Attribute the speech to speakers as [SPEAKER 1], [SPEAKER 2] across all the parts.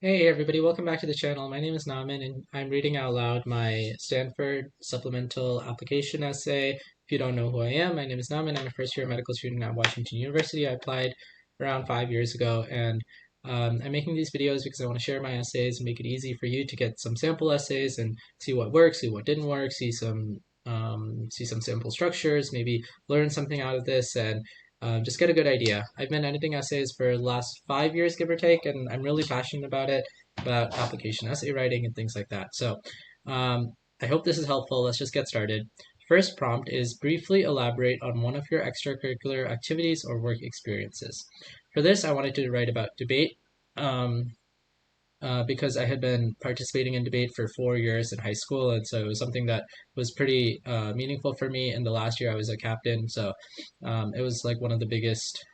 [SPEAKER 1] Hey everybody, welcome back to the channel. My name is Naman and I'm reading out loud my Stanford supplemental application essay. If you don't know who I am, my name is Naman. I'm a first year medical student at Washington University. I applied around 5 years ago and I'm making these videos because I want to share my essays and make it easy for you to get some sample essays and see what works, see what didn't work, see some sample structures, maybe learn something out of this and just get a good idea. I've been editing essays for the last 5 years, give or take, and I'm really passionate about it, about application essay writing and things like that. So I hope this is helpful. Let's just get started. First prompt is briefly elaborate on one of your extracurricular activities or work experiences. For this, I wanted to write about debate. Um, because I had been participating in debate for 4 years in high school, and so it was something that was pretty meaningful for me. In the last year, I was a captain, so it was like one of the biggest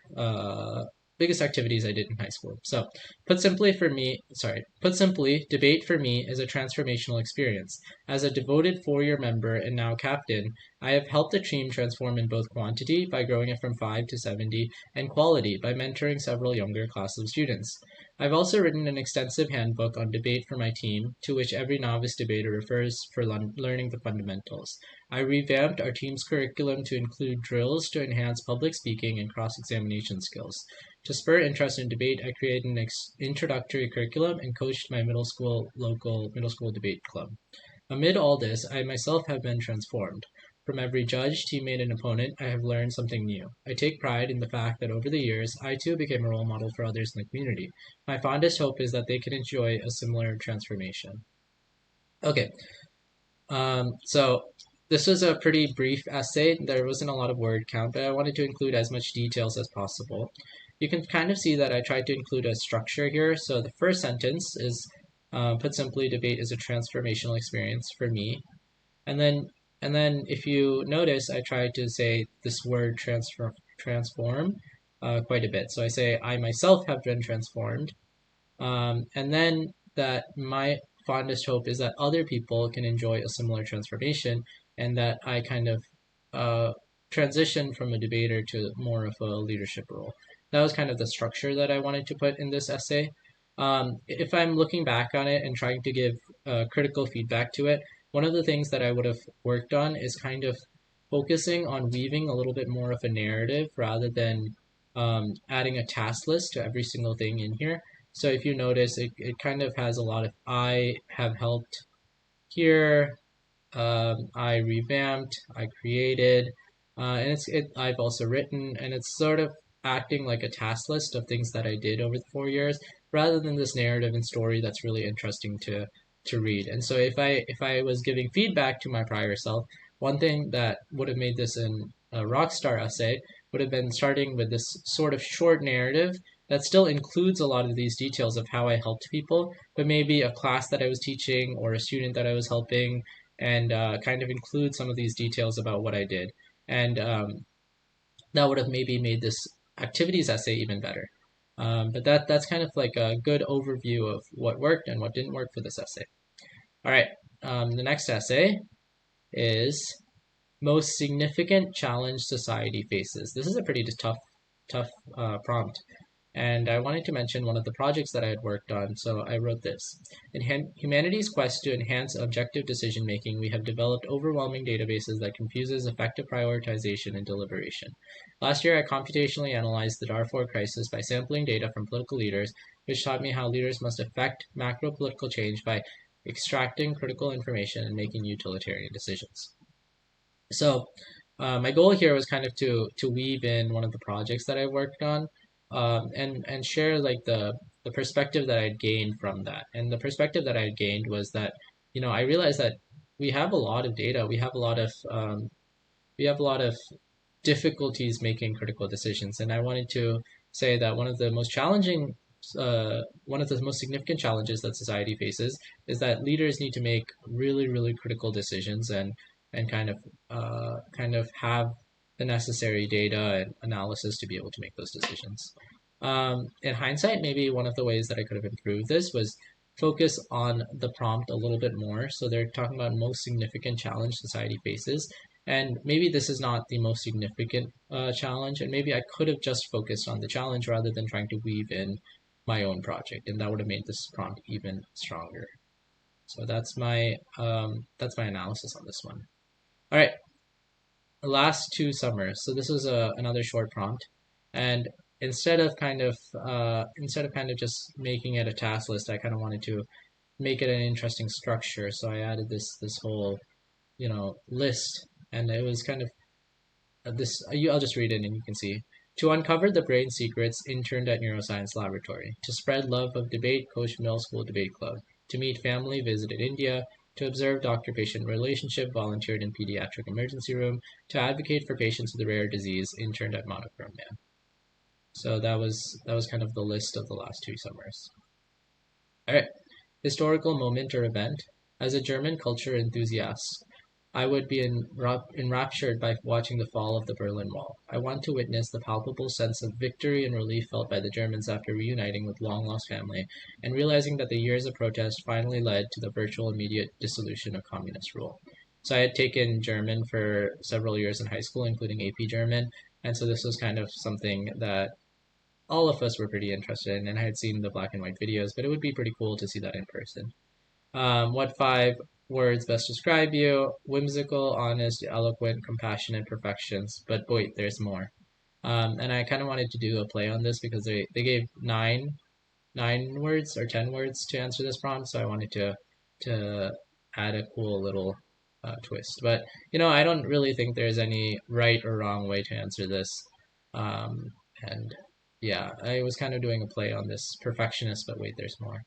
[SPEAKER 1] activities I did in high school. So, put simply, debate for me is a transformational experience. As a devoted 4 year member and now captain, I have helped the team transform in both quantity by growing it from 5 to 70 and quality by mentoring several younger classes of students. I've also written an extensive handbook on debate for my team, to which every novice debater refers for learning the fundamentals. I revamped our team's curriculum to include drills to enhance public speaking and cross-examination skills. To spur interest in debate, I created an introductory curriculum and coached my local middle school debate club. Amid all this, I myself have been transformed. From every judge, teammate, and opponent, I have learned something new. I take pride in the fact that over the years, I too became a role model for others in the community. My fondest hope is that they can enjoy a similar transformation. Okay, so this was a pretty brief essay. There wasn't a lot of word count, but I wanted to include as much details as possible. You can kind of see that I tried to include a structure here. So the first sentence is, put simply, debate is a transformational experience for me. And then and then if you notice, I tried to say this word transform quite a bit. So I say I myself have been transformed, and then that my fondest hope is that other people can enjoy a similar transformation, and that I kind of uh, transition from a debater to more of a leadership role. That was kind of the structure that I wanted to put in this essay. If I'm looking back on it and trying to give critical feedback to it, one of the things that I would have worked on is kind of focusing on weaving a little bit more of a narrative rather than adding a task list to every single thing in here. So if you notice, it kind of has a lot of I have helped here, I revamped, I created, and I've also written, and it's sort of acting like a task list of things that I did over the 4 years, rather than this narrative and story that's really interesting to read. And so if I was giving feedback to my prior self, one thing that would have made this a rock star essay would have been starting with this sort of short narrative that still includes a lot of these details of how I helped people, but maybe a class that I was teaching or a student that I was helping, and kind of include some of these details about what I did. And that would have maybe made this activities essay even better. But that's kind of like a good overview of what worked and what didn't work for this essay. All right, the next essay is most significant challenge society faces. This is a pretty tough prompt. And I wanted to mention one of the projects that I had worked on, so I wrote this. In humanity's quest to enhance objective decision making, we have developed overwhelming databases that confuses effective prioritization and deliberation. Last year, I computationally analyzed the Darfur crisis by sampling data from political leaders, which taught me how leaders must affect macro political change by extracting critical information and making utilitarian decisions. So my goal here was kind of to weave in one of the projects that I worked on, and share like the perspective that I'd gained from that. And the perspective that I'd gained was that, I realized that we have a lot of data, we have a lot of difficulties making critical decisions, and I wanted to say that one of the most significant challenges that society faces is that leaders need to make really, really critical decisions, and kind of have the necessary data and analysis to be able to make those decisions. In hindsight, maybe one of the ways that I could have improved this was focus on the prompt a little bit more. So they're talking about most significant challenge society faces. And maybe this is not the most significant challenge, and maybe I could have just focused on the challenge rather than trying to weave in my own project, and that would have made this prompt even stronger. So that's my analysis on this one. All right, last two summers. So this was another short prompt, and instead of kind of just making it a task list, I kind of wanted to make it an interesting structure. So I added this whole list, and it was kind of I'll just read it and you can see. To uncover the brain secrets, interned at Neuroscience Laboratory. To spread love of debate, coached middle school debate club. To meet family, visited India. To observe doctor-patient relationship, volunteered in pediatric emergency room. To advocate for patients with a rare disease, interned at Monochromia. So that was kind of the list of the last two summers. All right, historical moment or event. As a German culture enthusiast, I would be enraptured by watching the fall of the Berlin Wall. I want to witness the palpable sense of victory and relief felt by the Germans after reuniting with long-lost family and realizing that the years of protest finally led to the virtual immediate dissolution of communist rule. So I had taken German for several years in high school, including AP German, and so this was kind of something that all of us were pretty interested in, and I had seen the black and white videos, but it would be pretty cool to see that in person. What 5 words best describe you? Whimsical, honest, eloquent, compassionate, perfections. But wait, there's more. And I kind of wanted to do a play on this because they gave nine words or 10 words to answer this prompt, so I wanted to add a cool little twist. But I don't really think there's any right or wrong way to answer this. And yeah, I was kind of doing a play on this perfectionist, but wait, there's more.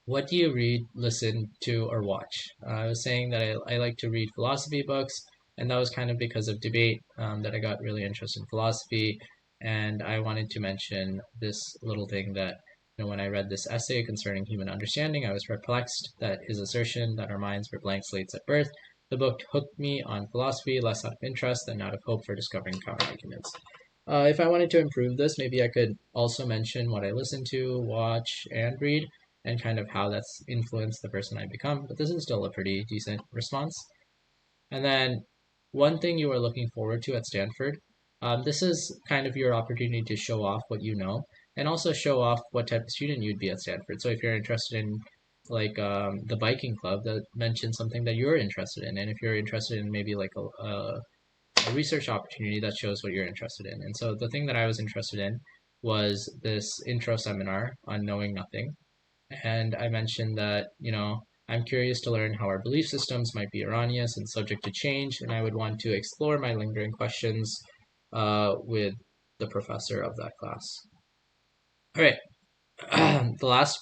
[SPEAKER 1] What do you read, listen to, or watch? I was saying that I like to read philosophy books, and that was kind of because of debate that I got really interested in philosophy, and I wanted to mention this little thing that when I read this essay concerning human understanding, I was perplexed that his assertion that our minds were blank slates at birth. The book hooked me on philosophy less out of interest than out of hope for discovering counterarguments. If I wanted to improve this, maybe I could also mention what I listen to, watch, and read, and kind of how that's influenced the person I become. But this is still a pretty decent response. And then one thing you are looking forward to at Stanford, this is kind of your opportunity to show off what you know and also show off what type of student you'd be at Stanford. So if you're interested in like the biking club, that mentions something that you're interested in. And if you're interested in maybe like a research opportunity, that shows what you're interested in. And so the thing that I was interested in was this intro seminar on knowing nothing. And I mentioned that, I'm curious to learn how our belief systems might be erroneous and subject to change, and I would want to explore my lingering questions with the professor of that class. All right, the last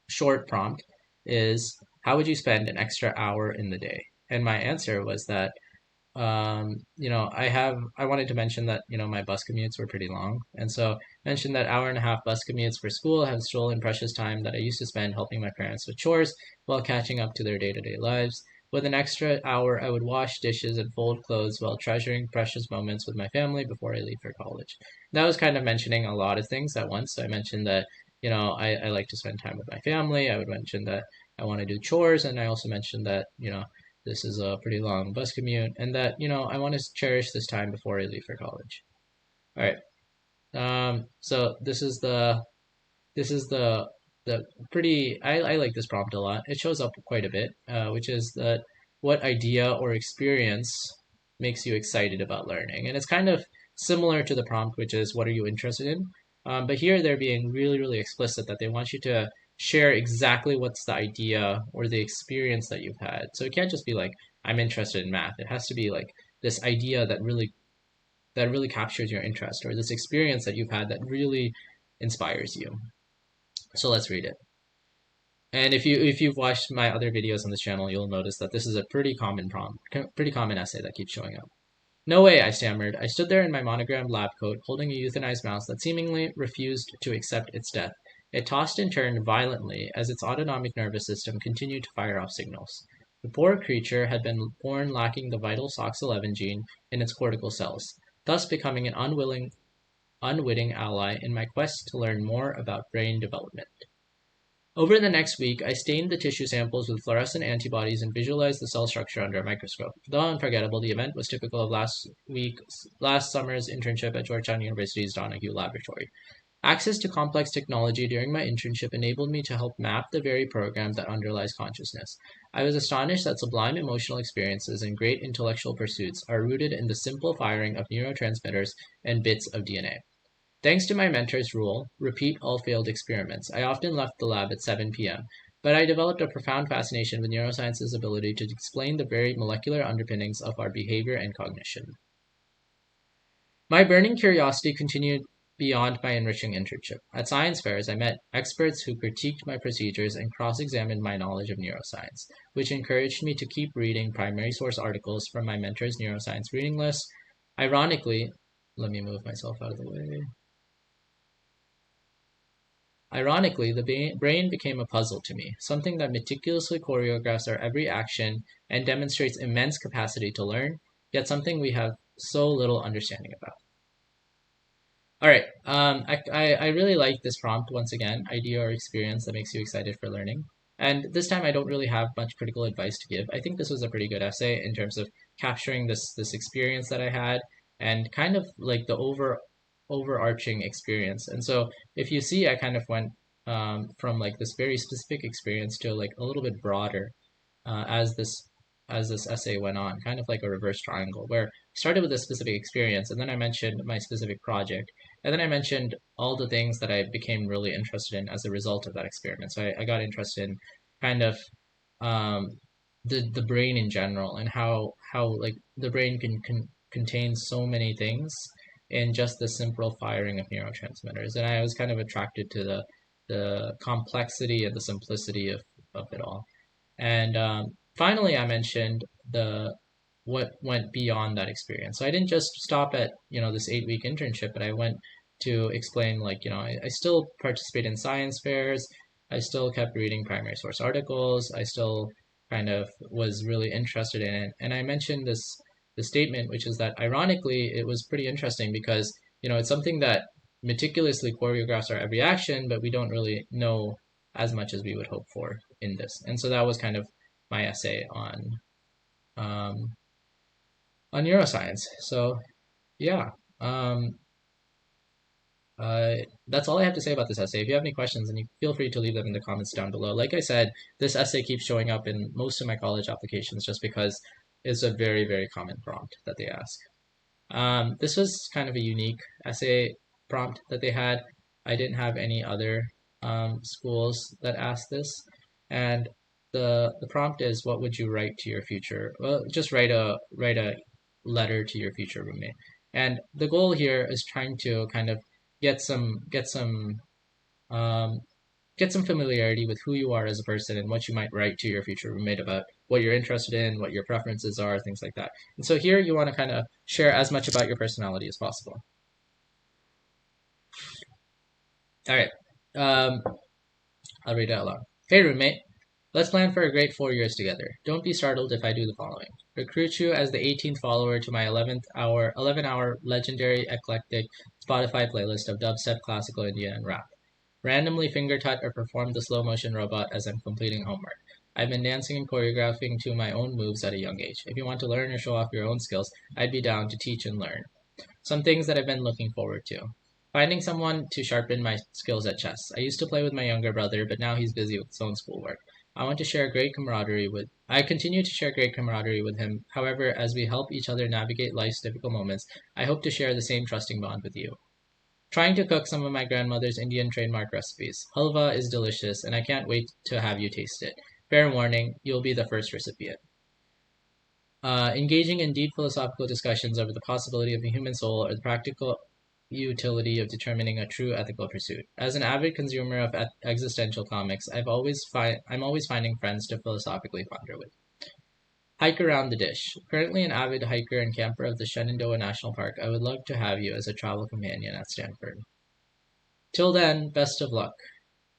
[SPEAKER 1] short prompt is, how would you spend an extra hour in the day? And my answer was that I wanted to mention that, my bus commutes were pretty long. And so mentioned that hour and a half bus commutes for school have stolen precious time that I used to spend helping my parents with chores while catching up to their day-to-day lives. With an extra hour, I would wash dishes and fold clothes while treasuring precious moments with my family before I leave for college. That was kind of mentioning a lot of things at once. So I mentioned that, I like to spend time with my family. I would mention that I want to do chores. And I also mentioned that, this is a pretty long bus commute, and that, I want to cherish this time before I leave for college. All right. So this is the pretty, I like this prompt a lot. It shows up quite a bit, which is that what idea or experience makes you excited about learning? And it's kind of similar to the prompt, which is what are you interested in? But here they're being really, really explicit that they want you to share exactly what's the idea or the experience that you've had. So it can't just be like, I'm interested in math. It has to be like this idea that really captures your interest, or this experience that you've had that really inspires you. So let's read it. And if you've watched my other videos on this channel, you'll notice that this is a pretty common essay that keeps showing up. No way, I stammered. I stood there in my monogrammed lab coat, holding a euthanized mouse that seemingly refused to accept its death. It tossed and turned violently as its autonomic nervous system continued to fire off signals. The poor creature had been born lacking the vital SOX11 gene in its cortical cells, thus becoming an unwitting ally in my quest to learn more about brain development. Over the next week, I stained the tissue samples with fluorescent antibodies and visualized the cell structure under a microscope. Though unforgettable, the event was typical of last summer's internship at Georgetown University's Donahue Laboratory. Access to complex technology during my internship enabled me to help map the very program that underlies consciousness. I was astonished that sublime emotional experiences and great intellectual pursuits are rooted in the simple firing of neurotransmitters and bits of DNA. Thanks to my mentor's rule, repeat all failed experiments, I often left the lab at 7 p.m., but I developed a profound fascination with neuroscience's ability to explain the very molecular underpinnings of our behavior and cognition. My burning curiosity continued beyond my enriching internship. At science fairs, I met experts who critiqued my procedures and cross-examined my knowledge of neuroscience, which encouraged me to keep reading primary source articles from my mentor's neuroscience reading list. Ironically, let me move myself out of the way. Ironically, the brain became a puzzle to me, something that meticulously choreographs our every action and demonstrates immense capacity to learn, yet something we have so little understanding about. All right. I really like this prompt once again, idea or experience that makes you excited for learning. And this time I don't really have much critical advice to give. I think this was a pretty good essay in terms of capturing this experience that I had and kind of like the overarching experience. And so if you see, I kind of went from like this very specific experience to like a little bit broader uh, as this as this essay went on, kind of like a reverse triangle, where I started with a specific experience, and then I mentioned my specific project, and then I mentioned all the things that I became really interested in as a result of that experiment. So I got interested in kind of um, the brain in general and how like the brain can contain so many things in just the simple firing of neurotransmitters, and I was kind of attracted to the complexity and the simplicity of it all. And finally, I mentioned the what went beyond that experience. So I didn't just stop at this 8 week internship, but I went to explain like I still participate in science fairs. I still kept reading primary source articles. I still kind of was really interested in it, and I mentioned this statement, which is that ironically, it was pretty interesting because it's something that meticulously choreographs our every action, but we don't really know as much as we would hope for in this. And so that was kind of my essay um, on neuroscience. So yeah, um, uh, that's all I have to say about this essay. If you have any questions, then you feel free to leave them in the comments down below. Like I said, this essay keeps showing up in most of my college applications just because it's a very, very common prompt that they ask. This was kind of a unique essay prompt that they had. I didn't have any other schools that asked this, and the prompt is, "What would you write to your future?" Well, just write a letter to your future roommate. And the goal here is trying to kind of get some get some um, get some familiarity with who you are as a person and what you might write to your future roommate about what you're interested in, what your preferences are, things like that. And so here you want to kind of share as much about your personality as possible. All right. Um, I'll read it out loud. Hey, roommate. Let's plan for a great 4 years together. Don't be startled if I do the following. Recruit you as the 18th follower to my 11-hour legendary eclectic Spotify playlist of dubstep, classical Indian, and rap. Randomly finger tut or perform the slow motion robot as I'm completing homework. I've been dancing and choreographing to my own moves at a young age. If you want to learn or show off your own skills, I'd be down to teach and learn. Some things that I've been looking forward to. Finding someone to sharpen my skills at chess. I used to play with my younger brother, but now he's busy with his own schoolwork. I continue to share great camaraderie with him. However, as we help each other navigate life's difficult moments, I hope to share the same trusting bond with you. Trying to cook some of my grandmother's Indian trademark recipes. Halwa is delicious, and I can't wait to have you taste it. Fair warning, you'll be the first recipient. Engaging in deep philosophical discussions over the possibility of the human soul or the practical utility of determining a true ethical pursuit. As an avid consumer of existential comics, I'm always finding friends to philosophically ponder with. Hike around the dish. Currently an avid hiker and camper of the Shenandoah National Park, I would love to have you as a travel companion at Stanford. Till then, best of luck.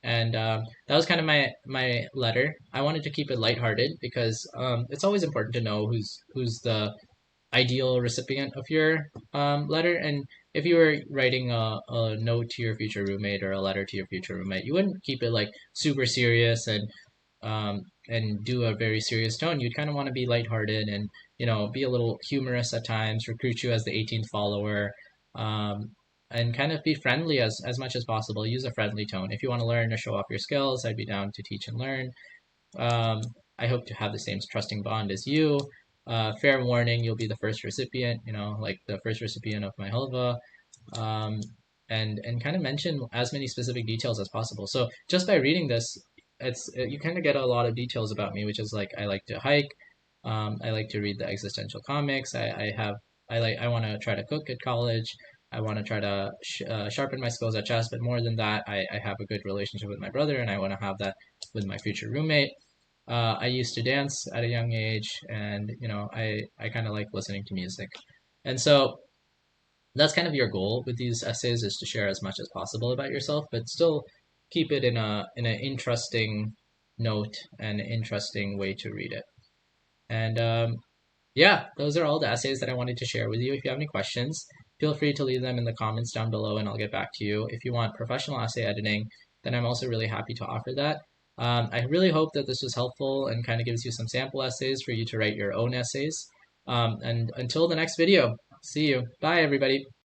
[SPEAKER 1] And that was kind of my letter. I wanted to keep it lighthearted because it's always important to know who's the ideal recipient of your letter. And if you were writing a note to your future roommate or a letter to your future roommate, you wouldn't keep it like super serious and do a very serious tone. You'd kind of want to be lighthearted and be a little humorous at times. Recruit you as the 18th follower. Um, and kind of be friendly as much as possible. Use a friendly tone. If you want to learn or show off your skills, I'd be down to teach and learn. Um, I hope to have the same trusting bond as you. Fair warning, you'll be the first recipient, like the first recipient of my halva. Um, and kind of mention as many specific details as possible. So just by reading this, you kind of get a lot of details about me, which is like I like to hike. I like to read the existential comics. I want to try to cook at college. I want to try to sharpen my skills at chess, but more than that, I have a good relationship with my brother, and I want to have that with my future roommate. I used to dance at a young age, and I kind of like listening to music, and so that's kind of your goal with these essays, is to share as much as possible about yourself, but still keep it in an interesting note and an interesting way to read it. And yeah, those are all the essays that I wanted to share with you. If you have any questions, feel free to leave them in the comments down below and I'll get back to you. If you want professional essay editing, then I'm also really happy to offer that. I really hope that this was helpful and kind of gives you some sample essays for you to write your own essays. And until the next video, see you. Bye, everybody.